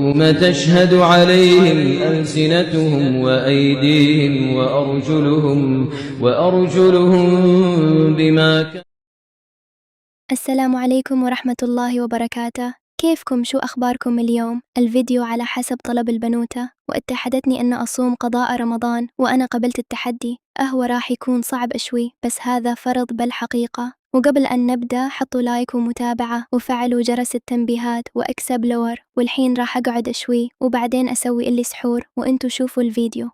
يوم تشهد عليهم ألسنتهم وأيديهم وأرجلهم بما كانوا. السلام عليكم ورحمة الله وبركاته. كيفكم؟ شو أخباركم اليوم؟ الفيديو على حسب طلب البنوتة، واتحدتني أن أصوم قضاء رمضان، وأنا قبلت التحدي. هو راح يكون صعب شوي، بس هذا فرض بل حقيقة. وقبل أن نبدأ حطوا لايك ومتابعة وفعلوا جرس التنبيهات وأكسب لور. والحين راح أقعد شوي وبعدين أسوي اللي سحور وإنتوا شوفوا الفيديو.